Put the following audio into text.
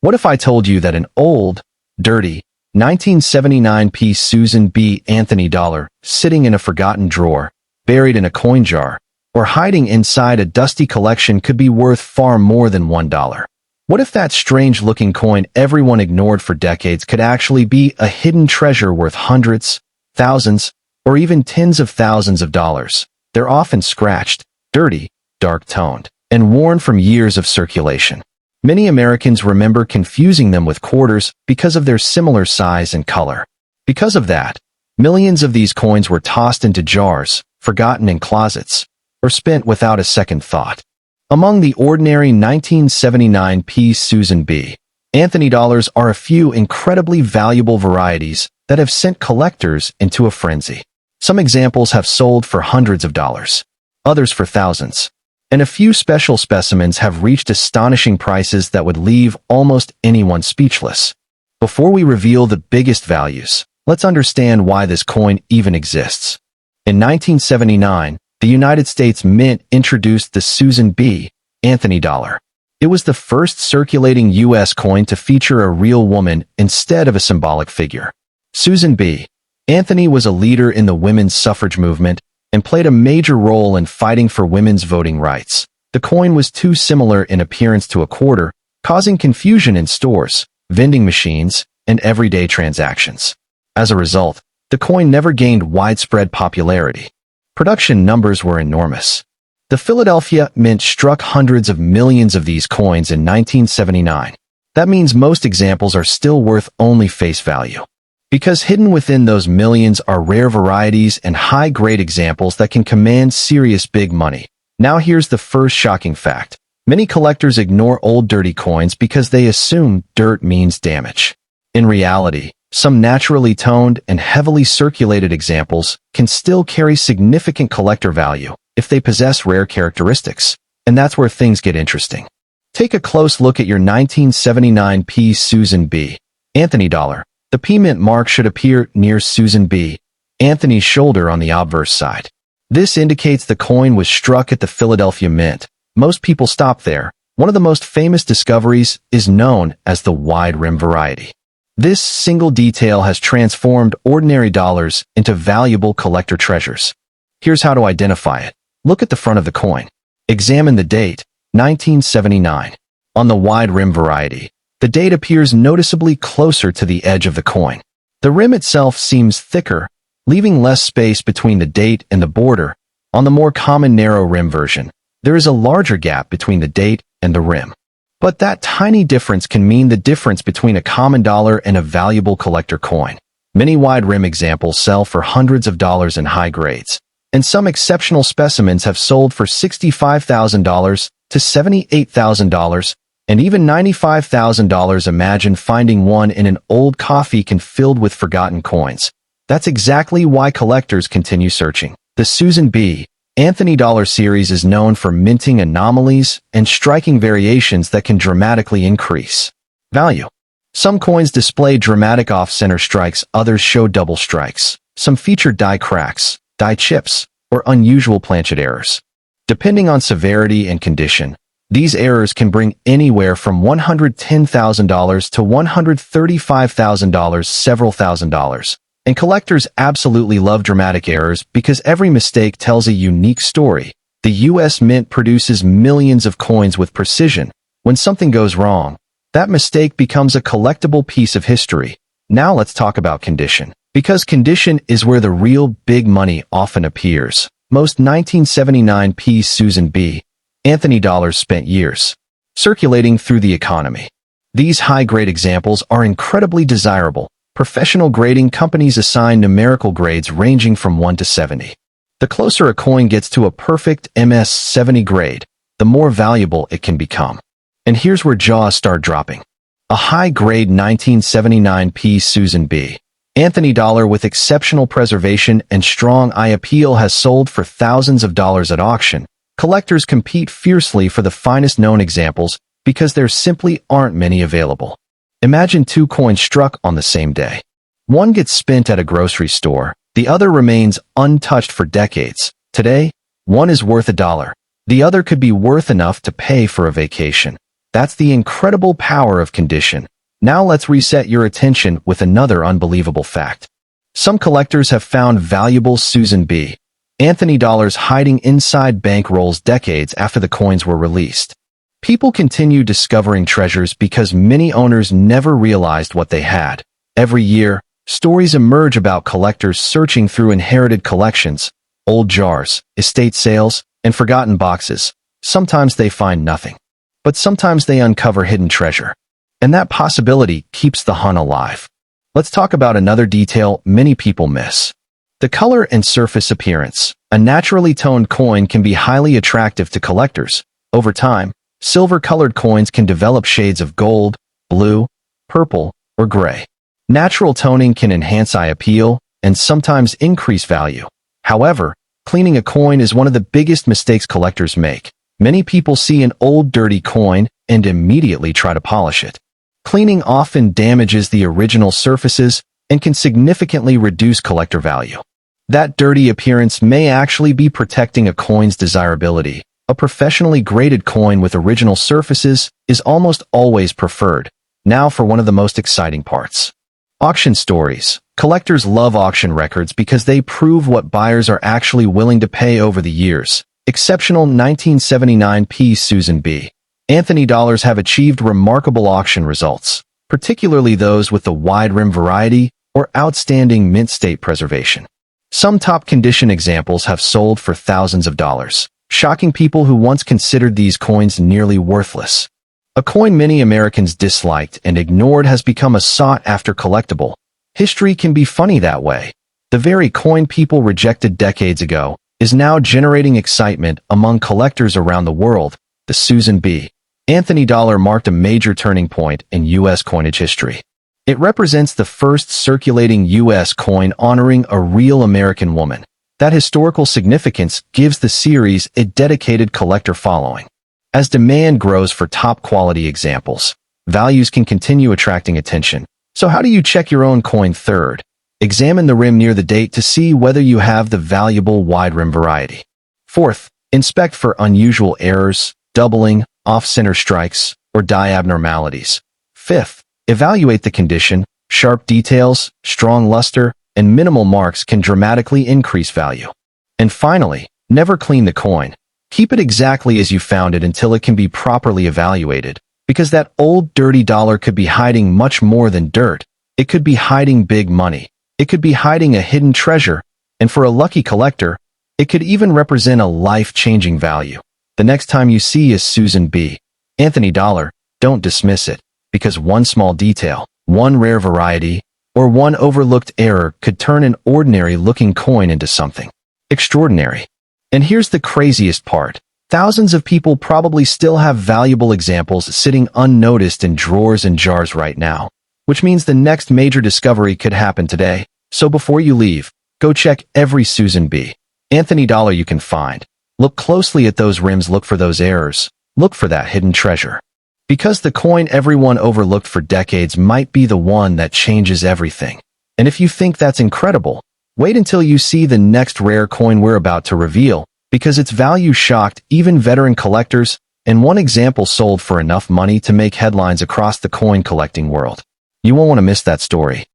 What if I told you that an old, dirty, 1979 Susan B. Anthony dollar sitting in a forgotten drawer, buried in a coin jar, or hiding inside a dusty collection could be worth far more than $1? What if that strange-looking coin everyone ignored for decades could actually be a hidden treasure worth hundreds, thousands, or even tens of thousands of dollars? They're often scratched, dirty, dark-toned, and worn from years of circulation. Many Americans remember confusing them with quarters because of their similar size and color. Because of that, millions of these coins were tossed into jars, forgotten in closets, or spent without a second thought. Among the ordinary 1979 Susan B. Anthony dollars are a few incredibly valuable varieties that have sent collectors into a frenzy. Some examples have sold for hundreds of dollars, others for thousands, and a few special specimens have reached astonishing prices that would leave almost anyone speechless. Before we reveal the biggest values, let's understand why this coin even exists. In 1979, the United States Mint introduced the Susan B. Anthony dollar. It was the first circulating U.S. coin to feature a real woman instead of a symbolic figure. Susan B. Anthony was a leader in the women's suffrage movement and played a major role in fighting for women's voting rights. The coin was too similar in appearance to a quarter, causing confusion in stores, vending machines, and everyday transactions. As a result, the coin never gained widespread popularity. Production numbers were enormous. The Philadelphia Mint struck hundreds of millions of these coins in 1979. That means most examples are still worth only face value. Because hidden within those millions are rare varieties and high-grade examples that can command serious big money. Now here's the first shocking fact. Many collectors ignore old dirty coins because they assume dirt means damage. In reality, some naturally toned and heavily circulated examples can still carry significant collector value if they possess rare characteristics. And that's where things get interesting. Take a close look at your 1979 Susan B. Anthony dollar. The P mint mark should appear near Susan B. Anthony's shoulder on the obverse side. This indicates the coin was struck at the Philadelphia Mint. Most people stop there. One of the most famous discoveries is known as the wide rim variety. This single detail has transformed ordinary dollars into valuable collector treasures. Here's how to identify it. Look at the front of the coin. Examine the date, 1979. On the wide rim variety, the date appears noticeably closer to the edge of the coin. The rim itself seems thicker, leaving less space between the date and the border. On the more common narrow rim version, there is a larger gap between the date and the rim. But that tiny difference can mean the difference between a common dollar and a valuable collector coin. Many wide rim examples sell for hundreds of dollars in high grades, and some exceptional specimens have sold for $65,000 to $78,000, and even $95,000. Imagine finding one in an old coffee can filled with forgotten coins. That's exactly why collectors continue searching. The Susan B. Anthony dollar series is known for minting anomalies and striking variations that can dramatically increase value. Some coins display dramatic off-center strikes, others show double strikes. Some feature die cracks, die chips, or unusual planchet errors. Depending on severity and condition, these errors can bring anywhere from $110,000 to $135,000, several thousand dollars. And collectors absolutely love dramatic errors because every mistake tells a unique story. The U.S. Mint produces millions of coins with precision. When something goes wrong, that mistake becomes a collectible piece of history. Now let's talk about condition. Because condition is where the real big money often appears. Most 1979 Susan B. Anthony dollars spent years circulating through the economy. These high-grade examples are incredibly desirable. Professional grading companies assign numerical grades ranging from 1 to 70. The closer a coin gets to a perfect MS 70 grade, the more valuable it can become. And here's where jaws start dropping. A high-grade 1979 Susan B. Anthony dollar with exceptional preservation and strong eye appeal has sold for thousands of dollars at auction. Collectors compete fiercely for the finest known examples because there simply aren't many available. Imagine two coins struck on the same day. One gets spent at a grocery store, the other remains untouched for decades. Today, one is worth $1. The other could be worth enough to pay for a vacation. That's the incredible power of condition. Now let's reset your attention with another unbelievable fact. Some collectors have found valuable Susan B. Anthony dollars hiding inside bankrolls decades after the coins were released. People continue discovering treasures because many owners never realized what they had. Every year, stories emerge about collectors searching through inherited collections, old jars, estate sales, and forgotten boxes. Sometimes they find nothing, but sometimes they uncover hidden treasure. And that possibility keeps the hunt alive. Let's talk about another detail many people miss. The color and surface appearance. A naturally toned coin can be highly attractive to collectors. Over time, silver-colored coins can develop shades of gold, blue, purple, or gray. Natural toning can enhance eye appeal and sometimes increase value. However, cleaning a coin is one of the biggest mistakes collectors make. Many people see an old, dirty coin and immediately try to polish it. Cleaning often damages the original surfaces and can significantly reduce collector value. That dirty appearance may actually be protecting a coin's desirability. A professionally graded coin with original surfaces is almost always preferred. Now for one of the most exciting parts. Auction stories. Collectors love auction records because they prove what buyers are actually willing to pay over the years. Exceptional 1979 piece Susan B. Anthony dollars have achieved remarkable auction results, particularly those with the wide rim variety or outstanding mint state preservation. Some top condition examples have sold for thousands of dollars, shocking people who once considered these coins nearly worthless. A coin many Americans disliked and ignored has become a sought-after collectible. History can be funny that way. The very coin people rejected decades ago is now generating excitement among collectors around the world. The Susan B. Anthony dollar marked a major turning point in U.S. coinage history. It represents the first circulating U.S. coin honoring a real American woman. That historical significance gives the series a dedicated collector following. As demand grows for top-quality examples, values can continue attracting attention. So how do you check your own coin? Third, examine the rim near the date to see whether you have the valuable wide rim variety. Fourth, inspect for unusual errors, doubling, off-center strikes, or die abnormalities. Fifth, evaluate the condition. Sharp details, strong luster, and minimal marks can dramatically increase value. And finally, never clean the coin. Keep it exactly as you found it until it can be properly evaluated, because that old dirty dollar could be hiding much more than dirt. It could be hiding big money. It could be hiding a hidden treasure, and for a lucky collector, it could even represent a life-changing value. The next time you see a Susan B. Anthony dollar, don't dismiss it, because one small detail, one rare variety, or one overlooked error could turn an ordinary-looking coin into something extraordinary. And here's the craziest part. Thousands of people probably still have valuable examples sitting unnoticed in drawers and jars right now, which means the next major discovery could happen today. So before you leave, go check every Susan B. Anthony dollar you can find. Look closely at those rims, look for those errors, look for that hidden treasure. Because the coin everyone overlooked for decades might be the one that changes everything. And if you think that's incredible, wait until you see the next rare coin we're about to reveal, because its value shocked even veteran collectors, and one example sold for enough money to make headlines across the coin collecting world. You won't want to miss that story.